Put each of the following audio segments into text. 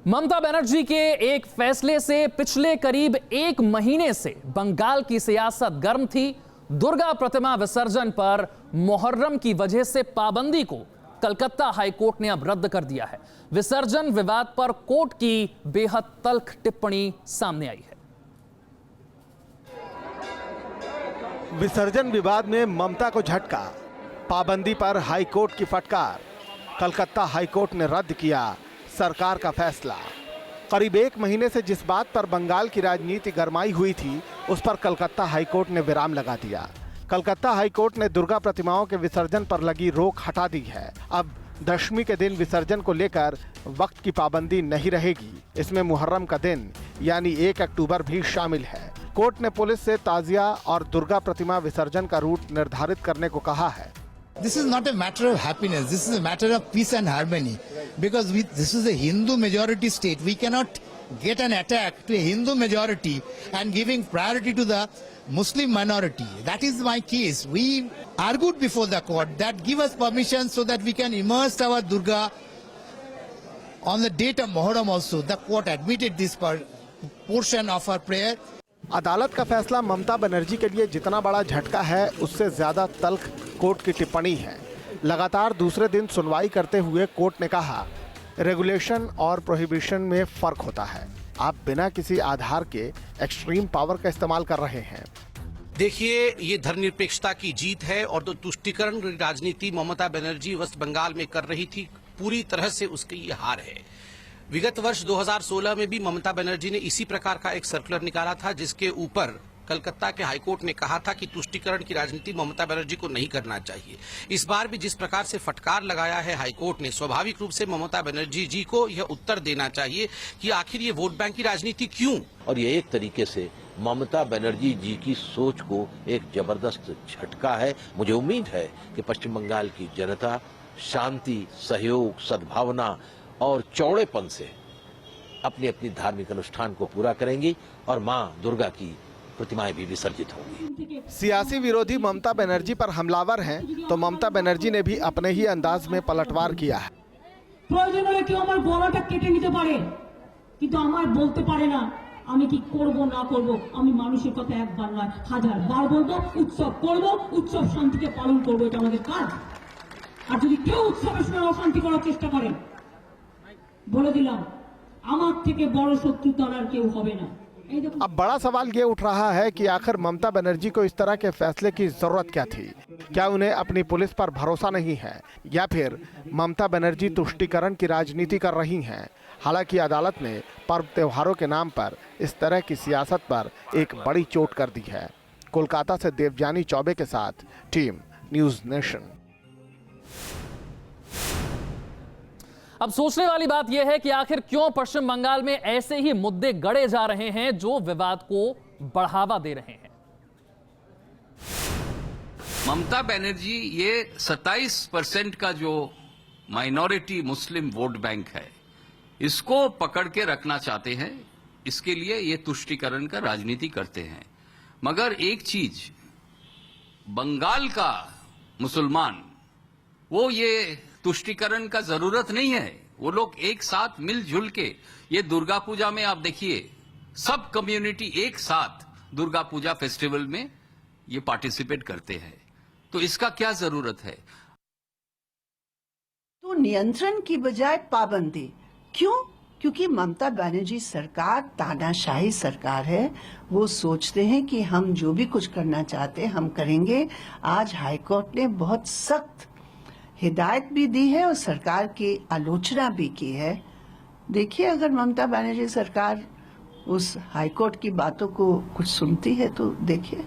ममता बनर्जी के एक फैसले से पिछले करीब एक महीने से बंगाल की सियासत गर्म थी। दुर्गा प्रतिमा विसर्जन पर मुहर्रम की वजह से पाबंदी को कलकत्ता हाईकोर्ट ने अब रद्द कर दिया है। विसर्जन विवाद पर कोर्ट की बेहद तल्ख टिप्पणी सामने आई है। विसर्जन विवाद में ममता को झटका, पाबंदी पर हाईकोर्ट की फटकार। कलकत्ता हाईकोर्ट ने रद्द किया सरकार का फैसला। करीब एक महीने से जिस बात पर बंगाल की राजनीति गरमाई हुई थी, उस पर कलकत्ता हाईकोर्ट ने विराम लगा दिया। कलकत्ता हाईकोर्ट ने दुर्गा प्रतिमाओं के विसर्जन पर लगी रोक हटा दी है। अब दशमी के दिन विसर्जन को लेकर वक्त की पाबंदी नहीं रहेगी। इसमें मुहर्रम का दिन यानी 1 अक्टूबर भी शामिल है। कोर्ट ने पुलिस से ताजिया और दुर्गा प्रतिमा विसर्जन का रूट निर्धारित करने को कहा है। This is not a matter of happiness. This is a matter of peace and harmony. Because this is a Hindu majority state. We cannot get an attack to a Hindu majority and giving priority to the Muslim minority. That is my case. We argued before the court that give us permission so that we can immerse our Durga on the date of Muharram also. The court admitted this portion of our prayer. अदालत का फैसला ममता बनर्जी के लिए जितना बड़ा झटका है, उससे ज्यादा तल्ख कोर्ट की टिप्पणी है। लगातार दूसरे दिन सुनवाई करते हुए कोर्ट ने कहा, रेगुलेशन और प्रोहिबिशन में फर्क होता है। आप बिना किसी आधार के एक्सट्रीम पावर का इस्तेमाल कर रहे हैं। देखिए, ये धर्मनिरपेक्षता की जीत है और जो तुष्टीकरण राजनीति ममता बनर्जी वेस्ट बंगाल में कर रही थी, पूरी तरह से उसकी ये हार है। विगत वर्ष 2016 में भी ममता बनर्जी ने इसी प्रकार का एक सर्कुलर निकाला था, जिसके ऊपर कलकत्ता के हाईकोर्ट ने कहा था कि तुष्टीकरण की राजनीति ममता बनर्जी को नहीं करना चाहिए। इस बार भी जिस प्रकार से फटकार लगाया है हाईकोर्ट ने, स्वाभाविक रूप से ममता बनर्जी जी को यह उत्तर देना चाहिए कि आखिर ये वोट बैंक की राजनीति क्यों। और ये एक तरीके से ममता बनर्जी जी की सोच को एक जबरदस्त झटका है। मुझे उम्मीद है कि पश्चिम बंगाल की जनता शांति, सहयोग, सद्भावना और चौड़ेपन से अपनी अपनी धार्मिक अनुष्ठान को पूरा करेंगी और मां दुर्गा की प्रतिमाएं भी विसर्जित होंगी। सियासी विरोधी ममता बनर्जी पर हमलावर हैं, तो ममता बनर्जी ने भी अपने ही अंदाज में पलटवार किया है। প্রয়োজন হলে কেউ আমার গলাটা কেটে নিতে পারে, কিন্তু আমার বলতে পারে না আমি কি করব না করব। আমি মানুষের কথা একবার নয় হাজার বার বলবো, উৎসব করব, উৎসব শান্তিতে পালন করব, এটা আমাদের কাজ। আর যদি কেউ উৎসবের সময় অশান্তি করার চেষ্টা করে, বলে দিলাম আমার থেকে বড় শত্রু তার আর কেউ হবে না। अब बड़ा सवाल ये उठ रहा है कि आखिर ममता बनर्जी को इस तरह के फैसले की जरूरत क्या थी? क्या उन्हें अपनी पुलिस पर भरोसा नहीं है, या फिर ममता बनर्जी तुष्टीकरण की राजनीति कर रही हैं? हालांकि अदालत ने पर्व त्योहारों के नाम पर इस तरह की सियासत पर एक बड़ी चोट कर दी है। कोलकाता से देवजानी चौबे के साथ टीम न्यूज नेशन। अब सोचने वाली बात यह है कि आखिर क्यों पश्चिम बंगाल में ऐसे ही मुद्दे गढ़े जा रहे हैं जो विवाद को बढ़ावा दे रहे हैं। ममता बनर्जी ये 27% का जो माइनॉरिटी मुस्लिम वोट बैंक है, इसको पकड़ के रखना चाहते हैं। इसके लिए ये तुष्टीकरण का राजनीति करते हैं। मगर एक चीज, बंगाल का मुसलमान वो ये तुष्टीकरण का जरूरत नहीं है। वो लोग एक साथ मिलजुल के ये दुर्गा पूजा में आप देखिए, सब कम्युनिटी एक साथ दुर्गा पूजा फेस्टिवल में ये पार्टिसिपेट करते हैं। तो इसका क्या जरूरत है? तो नियंत्रण की बजाय पाबंदी क्यों? क्योंकि ममता बनर्जी सरकार तानाशाही सरकार है। वो सोचते हैं कि हम जो भी कुछ करना चाहते हैं हम करेंगे। आज हाईकोर्ट ने बहुत सख्त हिदायत भी दी है और सरकार की आलोचना भी की है। देखिए, अगर ममता बनर्जी सरकार उस हाईकोर्ट की बातों को कुछ सुनती है तो देखिए।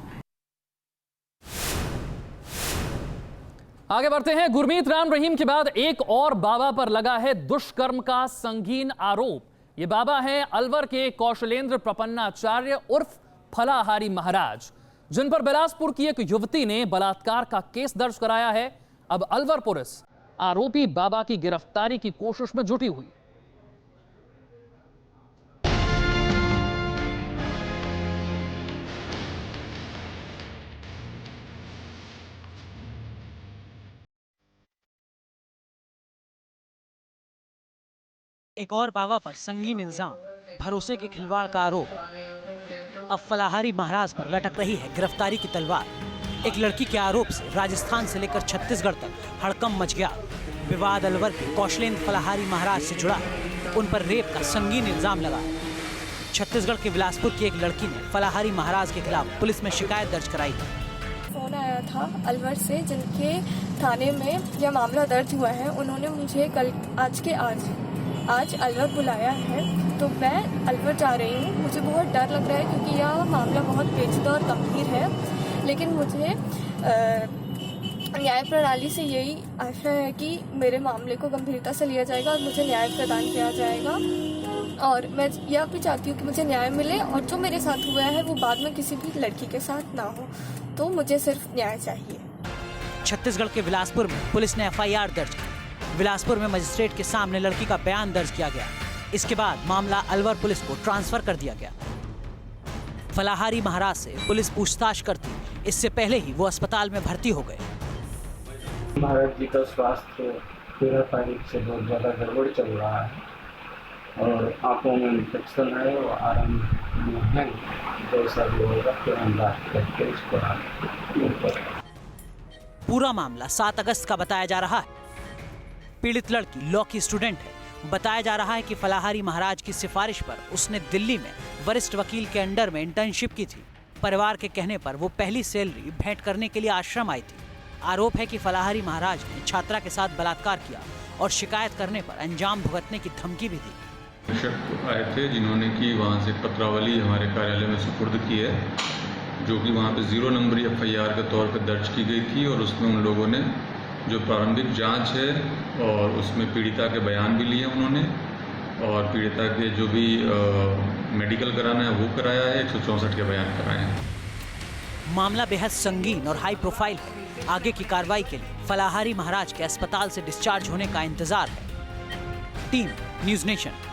आगे बढ़ते हैं। गुरमीत राम रहीम के बाद एक और बाबा पर लगा है दुष्कर्म का संगीन आरोप। ये बाबा हैं अलवर के कौशलेंद्र प्रपन्नाचार्य उर्फ फलाहारी महाराज, जिन पर बिलासपुर की एक युवती ने बलात्कार का केस दर्ज कराया है। अब अलवर पुलिस आरोपी बाबा की गिरफ्तारी की कोशिश में जुटी हुई। एक और बाबा पर संगीन इल्जाम, भरोसे के खिलवाड़ का आरोप। अब फलाहारी महाराज पर लटक रही है गिरफ्तारी की तलवार। एक लड़की के आरोप से राजस्थान से लेकर छत्तीसगढ़ तक हड़कंप मच गया। विवाद अलवर के कौशलेंद्र फलाहारी महाराज से जुड़ा। उन पर रेप का संगीन इल्जाम लगा। छत्तीसगढ़ के बिलासपुर की एक लड़की ने फलाहारी महाराज के खिलाफ पुलिस में शिकायत दर्ज कराई है। फोन आया था अलवर से, जिनके थाने में यह मामला दर्ज हुआ है। उन्होंने मुझे आज अलवर बुलाया है, तो मैं अलवर जा रही हूँ। मुझे बहुत डर लग रहा है क्योंकि यह मामला बहुत पेचीदा और गंभीर है, लेकिन मुझे न्याय प्रणाली से यही आशा है कि मेरे मामले को गंभीरता से लिया जाएगा और मुझे न्याय प्रदान किया जाएगा। और मैं यह भी चाहती हूँ कि मुझे न्याय मिले और जो मेरे साथ हुआ है वो बाद में किसी भी लड़की के साथ ना हो। तो मुझे सिर्फ न्याय चाहिए। छत्तीसगढ़ के बिलासपुर में पुलिस ने एफआईआर दर्ज की। बिलासपुर में मजिस्ट्रेट के सामने लड़की का बयान दर्ज किया गया। इसके बाद मामला अलवर पुलिस को ट्रांसफर कर दिया गया। फलाहारी महाराज से पुलिस पूछताछ करती, इससे पहले ही वो अस्पताल में भर्ती हो गए। महाराज जी का स्वास्थ्य 13 तारीख से बहुत ज़्यादा गड़बड़ चल रहा है और आंखों में इन्फेक्शन है और आराम में है। जैसा भी होगा फिर अंदाज करके इसको पूरा मामला 7 अगस्त का बताया जा रहा है। पीड़ित लड़की लॉ की स्टूडेंट है। बताया जा रहा है कि फलाहारी महाराज की सिफारिश पर उसने दिल्ली में वरिष्ठ वकील के अंडर में इंटर्नशिप की थी। परिवार के कहने पर वो पहली सैलरी भेंट करने के लिए आश्रम आई थी। आरोप है कि फलाहारी महाराज ने छात्रा के साथ बलात्कार किया और शिकायत करने पर अंजाम भुगतने की धमकी भी दी। शिक्षक आए थे जिन्होंने कि वहाँ से पत्रावली हमारे कार्यालय में सुपुर्द की है, जो कि वहाँ पे 0 नंबरी एफआईआर के तौर पर दर्ज की गई थी और उसमें उन लोगों ने जो प्रारंभिक जांच है और उसमें पीड़िता के बयान भी लिए उन्होंने और पीड़िता के जो भी मेडिकल कराना है वो कराया है, 164 के बयान कराए हैं। मामला बेहद संगीन और हाई प्रोफाइल है। आगे की कार्रवाई के लिए फलाहारी महाराज के अस्पताल से डिस्चार्ज होने का इंतजार है। Team news nation.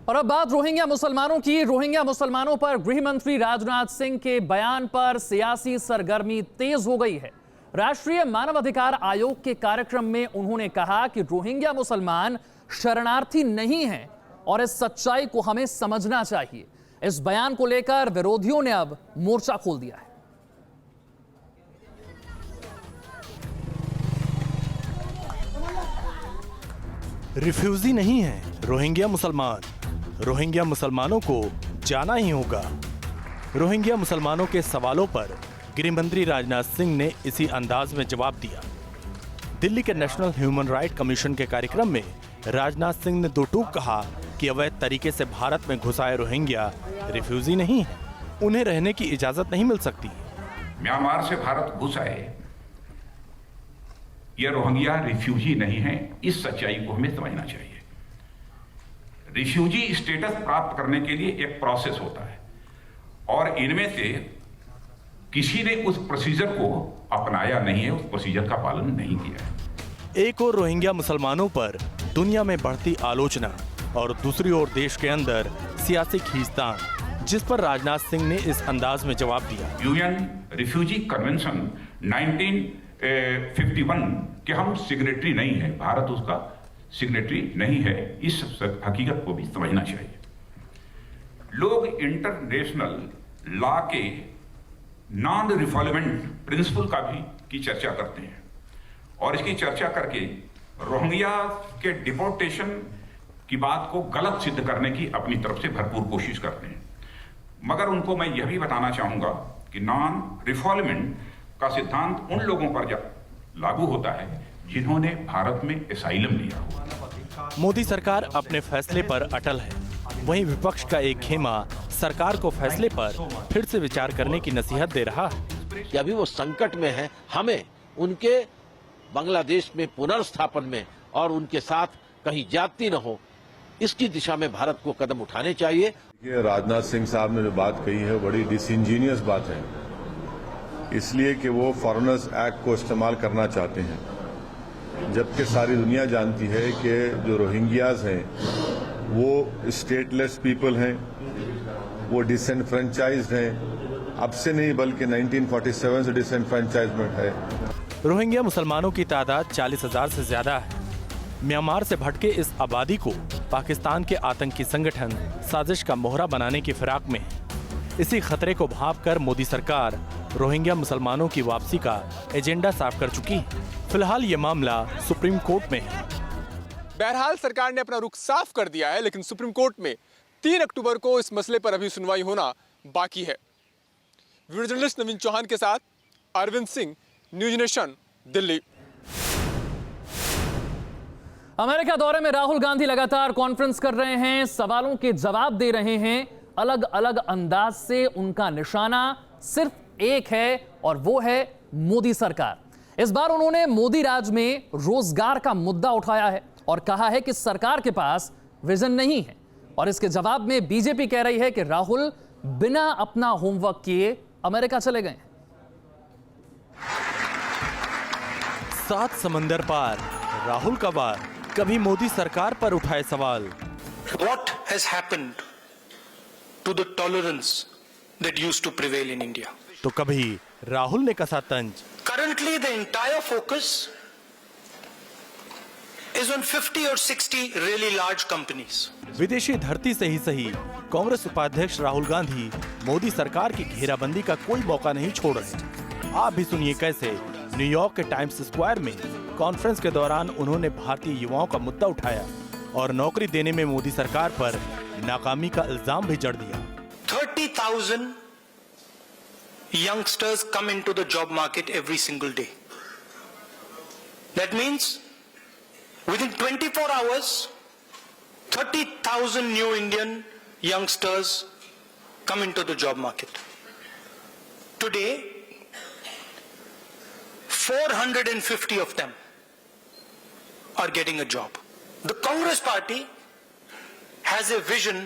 और अब बात रोहिंग्या मुसलमानों की। रोहिंग्या मुसलमानों पर गृह मंत्री राजनाथ सिंह के बयान पर सियासी सरगर्मी तेज हो गई है। राष्ट्रीय मानवाधिकार आयोग के कार्यक्रम में उन्होंने कहा कि रोहिंग्या मुसलमान शरणार्थी नहीं हैं और इस सच्चाई को हमें समझना चाहिए। इस बयान को लेकर विरोधियों ने अब मोर्चा खोल दिया है। रिफ्यूजी नहीं है रोहिंग्या मुसलमान। रोहिंग्या मुसलमानों को जाना ही होगा। रोहिंग्या मुसलमानों के सवालों पर गृह मंत्री राजनाथ सिंह ने इसी अंदाज में जवाब दिया। दिल्ली के नेशनल ह्यूमन राइट कमीशन के कार्यक्रम में राजनाथ सिंह ने दो टूक कहा कि अवैध तरीके से भारत में घुस आए रोहिंग्या रिफ्यूजी नहीं है, उन्हें रहने की इजाजत नहीं मिल सकती। म्यांमार से भारत घुस आए ये रोहिंग्या रिफ्यूजी नहीं है, इस सच्चाई को हमें समझना चाहिए। रिफ्यूजी स्टेटस प्राप्त करने के लिए एक प्रोसेस होता है और इनमें से किसी ने उस प्रोसीजर को अपनाया नहीं है, उस प्रोसीजर का पालन नहीं किया है। एक और रोहिंग्या मुसलमानों पर दुनिया में बढ़ती आलोचना और दूसरी ओर देश के अंदर सियासी खींचतान, जिस पर राजनाथ सिंह ने इस अंदाज में जवाब दिया। यूएन रिफ्यूजी कन्वेंशन 1951 के हम सिग्नेटरी नहीं है, भारत उसका सिग्नेटरी नहीं है, इस हकीकत को भी समझना चाहिए। लोग इंटरनेशनल लॉ के नॉन रिफॉल्वमेंट प्रिंसिपल की चर्चा करते हैं और इसकी चर्चा करके रोहिंग्या के डिपोर्टेशन की बात को गलत सिद्ध करने की अपनी तरफ से भरपूर कोशिश करते हैं। मगर उनको मैं यह भी बताना चाहूंगा कि नॉन रिफॉल्वमेंट का सिद्धांत उन लोगों पर लागू होता है जिन्होंने भारत में एसाइलम लिया हुआ। मोदी सरकार अपने फैसले पर अटल है, वहीं विपक्ष का एक खेमा सरकार को फैसले पर फिर से विचार करने की नसीहत दे रहा है कि अभी वो संकट में है, हमें उनके बांग्लादेश में पुनर्स्थापन में और उनके साथ कहीं जाती न हो, इसकी दिशा में भारत को कदम उठाने चाहिए। ये राजनाथ सिंह साहब ने जो बात कही है बड़ी डिसइंजीनियस बात है, इसलिए कि वो फॉरेनर्स एक्ट को इस्तेमाल करना चाहते हैं, जबकि सारी दुनिया जानती है कि जो रोहिंग्याज हैं वो स्टेटलेस पीपल हैं, वो डिसएनफ्रेंचाइज्ड हैं, अब से नहीं बल्कि 1947 से डिसएनफ्रेंचाइजमेंट है। रोहिंग्या मुसलमानों की तादाद 40,000 से ज्यादा है। म्यांमार से भटके इस आबादी को पाकिस्तान के आतंकी संगठन साजिश का मोहरा बनाने की फिराक में है। इसी खतरे को भांपकर मोदी सरकार रोहिंग्या मुसलमानों की वापसी का एजेंडा साफ कर चुकी है। फिलहाल ये मामला सुप्रीम कोर्ट में है। बहरहाल सरकार ने अपना रुख साफ कर दिया है, लेकिन सुप्रीम कोर्ट में 3 अक्टूबर को इस मसले पर अभी सुनवाई होना बाकी है। वीडियो जर्नलिस्ट नवीन चौहान के साथ Arvind Singh, news nation, Delhi. America दौरे में राहुल गांधी लगातार कॉन्फ्रेंस कर रहे हैं, सवालों के जवाब दे रहे हैं। अलग अलग अंदाज से उनका निशाना सिर्फ एक है और वो है मोदी सरकार। इस बार उन्होंने मोदी राज में रोजगार का मुद्दा उठाया है और कहा है कि सरकार के पास विजन नहीं है। और इसके जवाब में बीजेपी कह रही है कि राहुल बिना अपना होमवर्क किए अमेरिका चले गए। 7 समंदर पार राहुल का वार, कभी मोदी सरकार पर उठाए सवाल। What has happened to the tolerance that used to prevail in India? तो कभी राहुल ने कसा तंज। Currently, the entire focus is on 50 or 60 really large companies. विदेशी धरती से ही सही, कांग्रेस उपाध्यक्ष राहुल गांधी मोदी सरकार की घेराबंदी का कोई मौका नहीं छोड़ रहे। आप भी सुनिए कैसे न्यूयॉर्क के टाइम्स स्क्वायर में कॉन्फ्रेंस के दौरान उन्होंने भारतीय युवाओं का मुद्दा उठाया और नौकरी देने में मोदी सरकार पर नाकामी का इल्जाम भी जड़ दिया। 30,000 youngsters come into the job market every single day. That means within 24 hours, 30,000 new Indian youngsters come into the job market. Today, 450 of them are getting a job. The Congress party has a vision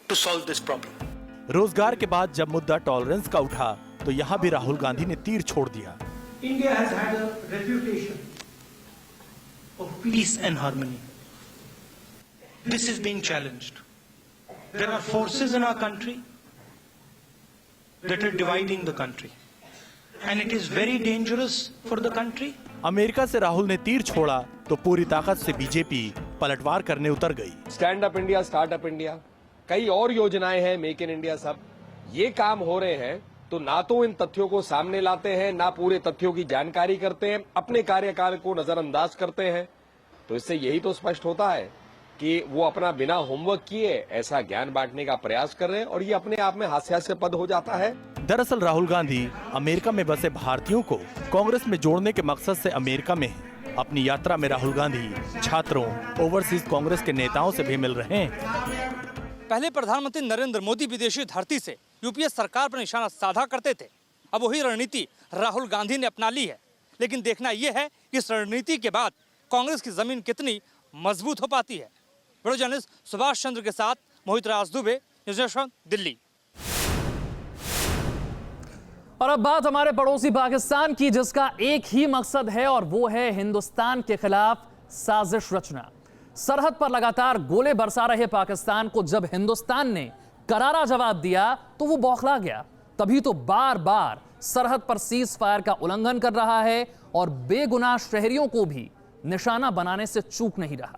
to solve this problem. रोजगार के बाद जब मुद्दा tolerance का उठा तो यहाँ भी राहुल गांधी ने तीर छोड़ दिया। India has had a reputation of peace and harmony. This is being challenged. There are forces in our country that are dividing the country. And it is very dangerous for the country. America से राहुल ने तीर छोड़ा तो पूरी ताकत से BJP पलटवार करने उतर गई। Stand up India, startup India, कई और योजनाएं हैं, मेक इन इंडिया, सब ये काम हो रहे हैं तो ना तो इन तथ्यों को सामने लाते हैं, ना पूरे तथ्यों की जानकारी करते हैं, अपने कार्यकाल को नजरअंदाज करते हैं। तो इससे यही तो स्पष्ट होता है कि वो अपना बिना होमवर्क किए ऐसा ज्ञान बांटने का प्रयास कर रहे हैं और ये अपने आप में हास्यास्पद हो जाता है। दरअसल राहुल गांधी अमेरिका में बसे भारतीयों को कांग्रेस में जोड़ने के मकसद से अमेरिका में हैं। अपनी यात्रा में राहुल गांधी छात्रों, ओवरसीज कांग्रेस के नेताओं से भी मिल रहे हैं। पहले प्रधानमंत्री नरेंद्र मोदी विदेशी धरती से यूपीए सरकार पर निशाना साधा करते थे। अब वही रणनीति राहुल गांधी ने अपना ली है। लेकिन देखना यह है कि इस रणनीति के बाद कांग्रेस की जमीन कितनी मजबूत हो पाती है। वीडियो जर्नलिस्ट सुभाष चंद्र के साथ मोहित राज दुबे, न्यूज नेशन, दिल्ली। और अब बात हमारे पड़ोसी पाकिस्तान की, जिसका एक ही मकसद है और वो है हिंदुस्तान के खिलाफ साजिश रचना। सरहद पर लगातार गोले बरसा रहे पाकिस्तान को जब हिंदुस्तान ने करारा जवाब दिया तो वो बौखला गया। तभी तो बार बार सरहद पर सीज फायर का उल्लंघन कर रहा है और बेगुनाह शहरियों को भी निशाना बनाने से चूक नहीं रहा।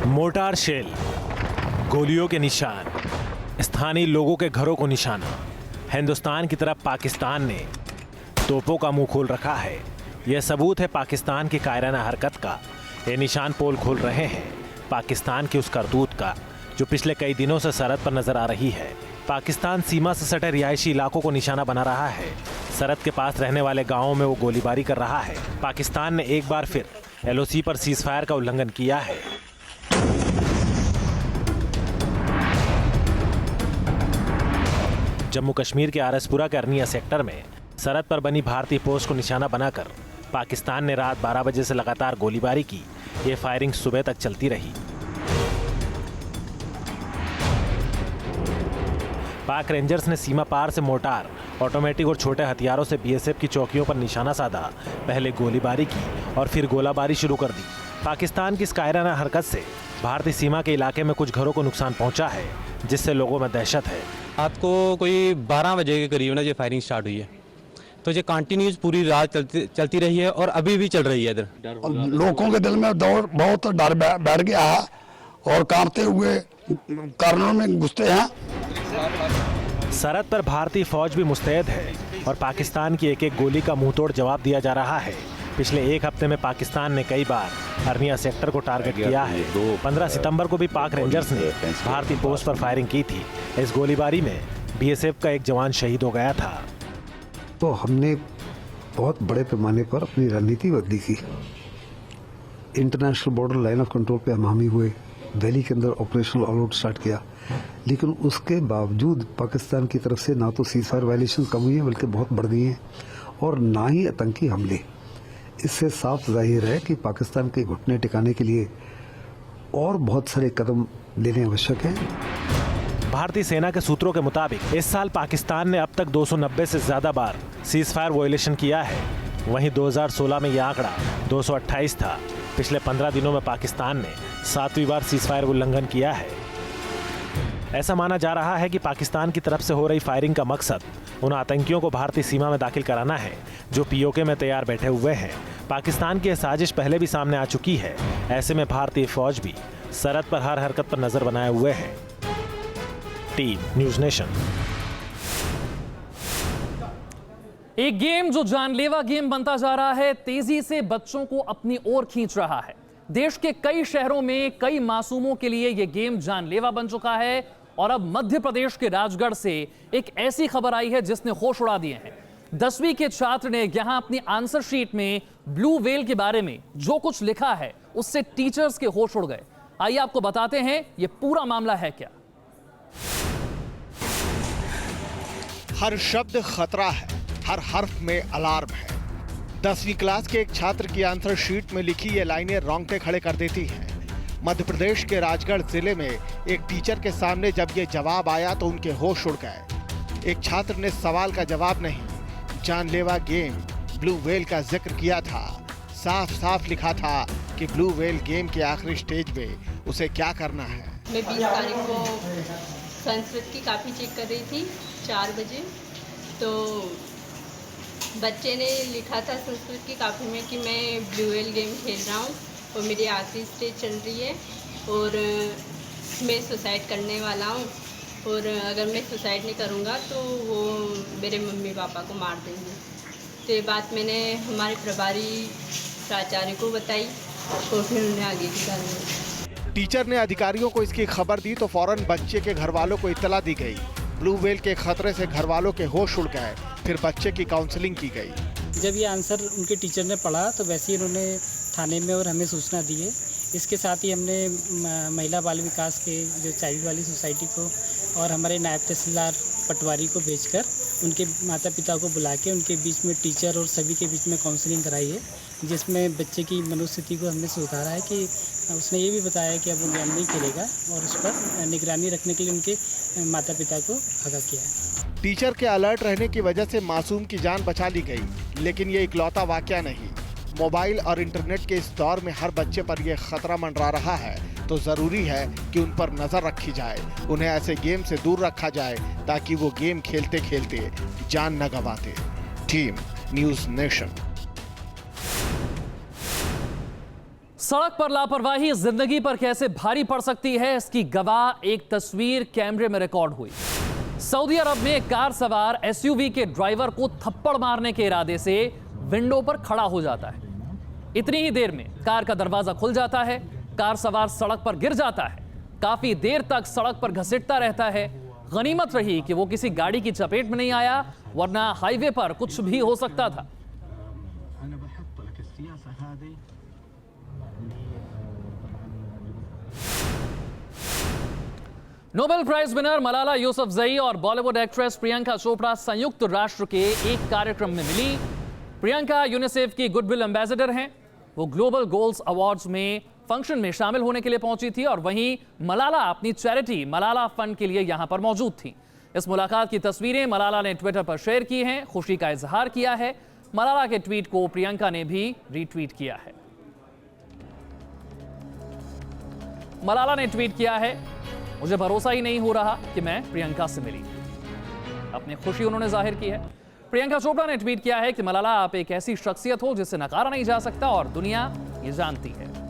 मोर्टार शेल, गोलियों के निशान, स्थानीय लोगों के घरों को निशाना। हिंदुस्तान की तरफ पाकिस्तान ने तोपों का मुंह खोल रखा है। यह सबूत है पाकिस्तान की कायराना हरकत का। ये निशान पोल खोल रहे हैं पाकिस्तान की उस करतूत का जो पिछले कई दिनों से सरहद पर नजर आ रही है। पाकिस्तान सीमा से सटे रिहायशी इलाकों को निशाना बना रहा है। सरहद के पास रहने वाले गाँवों में वो गोलीबारी कर रहा है। पाकिस्तान ने एक बार फिर LOC पर सीज फायर का उल्लंघन किया है। जम्मू कश्मीर के आरएसपुरा के अर्निया सेक्टर में सरहद पर बनी भारतीय पोस्ट को निशाना बनाकर पाकिस्तान ने रात 12 बजे से लगातार गोलीबारी की। ये फायरिंग सुबह तक चलती रही। पाक रेंजर्स ने सीमा पार से मोर्टार, ऑटोमेटिक और छोटे हथियारों से BSF की चौकियों पर निशाना साधा। पहले गोलीबारी की और फिर गोलाबारी शुरू कर दी। पाकिस्तान की इस कायराना हरकत से भारतीय सीमा के इलाके में कुछ घरों को नुकसान पहुंचा है, जिससे लोगों में दहशत है। रात को कोई 12 बजे के करीब ना ये फायरिंग स्टार्ट हुई है, तो ये कंटिन्यूस पूरी रात चलती रही है और अभी भी चल रही है। इधर लोगों के दिल में बहुत डर बैठ गया है और कांपते हुए कारणों में घुसते हैं। सरहद पर भारतीय फौज भी मुस्तैद है और पाकिस्तान की एक एक गोली का मुंहतोड़ जवाब दिया जा रहा है। पिछले एक हफ्ते में पाकिस्तान ने कई बार अरनिया सेक्टर को टारगेट किया है। 15 सितंबर को भी पाक रेंजर्स ने भारतीय पोस्ट पर फायरिंग की थी। इस गोलीबारी में बीएसएफ का एक जवान शहीद हो गया था। तो हमने बहुत बड़े पैमाने पर अपनी रणनीति बदली थी। International border line of control पे हम हामी हुए, वैली के अंदर ऑपरेशनल ऑल आउट स्टार्ट किया, लेकिन उसके बावजूद पाकिस्तान की तरफ से ना तो सीज फायर वायलेशन कम हुई है बल्कि बहुत बढ़ गई हैं और ना ही आतंकी हमले। इससे साफ जाहिर है कि पाकिस्तान के घुटने टिकाने के लिए और बहुत सारे कदम लेने आवश्यक हैं। भारतीय सेना के सूत्रों के मुताबिक इस साल पाकिस्तान ने अब तक 290 से ज्यादा बार सीज फायर वायलेशन किया है। वहीं 2016 में यह आंकड़ा 228 था। पिछले 15 दिनों में पाकिस्तान ने 7वीं बार सीज फायर उल्लंघन किया है। ऐसा माना जा रहा है कि पाकिस्तान की तरफ से हो रही फायरिंग का मकसद उन आतंकियों को भारतीय सीमा में दाखिल कराना है जो पीओके में तैयार बैठे हुए हैं। पाकिस्तान की यह साजिश पहले भी सामने आ चुकी है। ऐसे में भारतीय फौज भी सरहद पर हर हरकत पर नजर बनाए हुए है। Team news nation. एक गेम जो जानलेवा गेम बनता जा रहा है, तेजी से बच्चों को अपनी ओर खींच रहा है। देश के कई शहरों में कई मासूमों के लिए यह गेम जानलेवा बन चुका है और अब मध्य प्रदेश के राजगढ़ से एक ऐसी खबर आई है जिसने होश उड़ा दिए हैं। 10वीं के छात्र ने यहां अपनी आंसर शीट में ब्लू व्हेल के बारे में जो कुछ लिखा है उससे टीचर्स के होश उड़ गए। आइए आपको बताते हैं यह पूरा मामला है क्या। हर शब्द खतरा है, हर हर्फ में अलार्म है। 10वीं क्लास के एक छात्र की आंसर शीट में लिखी ये लाइनें रोंगटे खड़े कर देती हैं। मध्य प्रदेश के राजगढ़ जिले में एक टीचर के सामने जब ये जवाब आया तो उनके होश उड़ गए। एक छात्र ने सवाल का जवाब नहीं, जानलेवा गेम ब्लू व्हेल का जिक्र किया था। साफ साफ लिखा था कि ब्लू व्हेल गेम के आखिरी स्टेज में उसे क्या करना है। मैं 20 तारीख को संस्कृत की कॉपी चेक कर रही थी 4 बजे, तो बच्चे ने लिखा था संस्कृत की कॉपी में कि मैं ब्लू व्हेल गेम खेल रहा हूँ और मेरी आखिरी स्टेज चल रही है और मैं सुसाइड करने वाला हूँ और अगर मैं सुसाइड नहीं करूँगा तो वो मेरे मम्मी पापा को मार देंगे। तो ये बात मैंने हमारे प्रभारी प्राचार्य को बताई तो फिर उन्होंने आगे की कार्रवाई। टीचर ने अधिकारियों को इसकी खबर दी तो फौरन बच्चे के घर वालों को इत्तला दी गई। ब्लू व्हेल के खतरे से घर वालों के होश उड़ गए। फिर बच्चे की काउंसलिंग की गई। जब ये आंसर उनके टीचर ने पढ़ा तो वैसे ही उन्होंने थाने में और हमें सूचना दी है। इसके साथ ही हमने महिला बाल विकास के जो चाइल्ड वाली सोसाइटी को और हमारे नायब तहसीलदार पटवारी को भेजकर उनके माता पिता को बुला के उनके बीच में टीचर और सभी के बीच में काउंसलिंग कराई है, जिसमें बच्चे की मनोस्थिति को हमने सुधारा है कि उसने ये भी बताया कि अब वो गेम नहीं खेलेगा और उस पर निगरानी रखने के लिए उनके माता पिता को आगाह किया है। टीचर के अलर्ट रहने की वजह से मासूम की जान बचा ली गई, लेकिन ये इकलौता वाकया नहीं। मोबाइल और इंटरनेट के इस दौर में हर बच्चे पर यह खतरा मंडरा रहा है, तो जरूरी है कि उन पर नजर रखी जाए, उन्हें ऐसे गेम से दूर रखा जाए ताकि वो गेम खेलते खेलते जान न गंवाते। Team news nation. सड़क पर लापरवाही जिंदगी पर कैसे भारी पड़ सकती है, इसकी गवाह एक तस्वीर कैमरे में रिकॉर्ड हुई। सऊदी अरब में एक कार सवार एसयूवी के ड्राइवर को थप्पड़ मारने के इरादे से विंडो पर खड़ा हो जाता है। इतनी ही देर में कार का दरवाजा खुल जाता है, कार सवार सड़क पर गिर जाता है। काफी देर तक सड़क पर घसीटता रहता है। गनीमत रही कि वो किसी गाड़ी की चपेट में नहीं आया, वरना हाईवे पर कुछ भी हो सकता था। Nobel prize winner Malala Yousafzai और बॉलीवुड एक्ट्रेस प्रियंका चोपड़ा संयुक्त राष्ट्र के एक कार्यक्रम में मिली। प्रियंका यूनिसेफ की गुडविल एम्बेसडर हैं। वो ग्लोबल गोल्स अवार्ड्स में फंक्शन में शामिल होने के लिए पहुंची थी और वहीं मलाला अपनी चैरिटी मलाला फंड के लिए यहां पर मौजूद थी। इस मुलाकात की तस्वीरें मलाला ने ट्विटर पर शेयर की हैं, खुशी का इजहार किया है। मलाला के ट्वीट को प्रियंका ने भी रीट्वीट किया है। मलाला ने ट्वीट किया है, मुझे भरोसा ही नहीं हो रहा कि मैं प्रियंका से मिली। अपनी खुशी उन्होंने जाहिर की है। प्रियंका चोपड़ा ने ट्वीट किया है कि मलाला आप एक ऐसी शख्सियत हो जिसे नकारा नहीं जा सकता और दुनिया ये जानती है।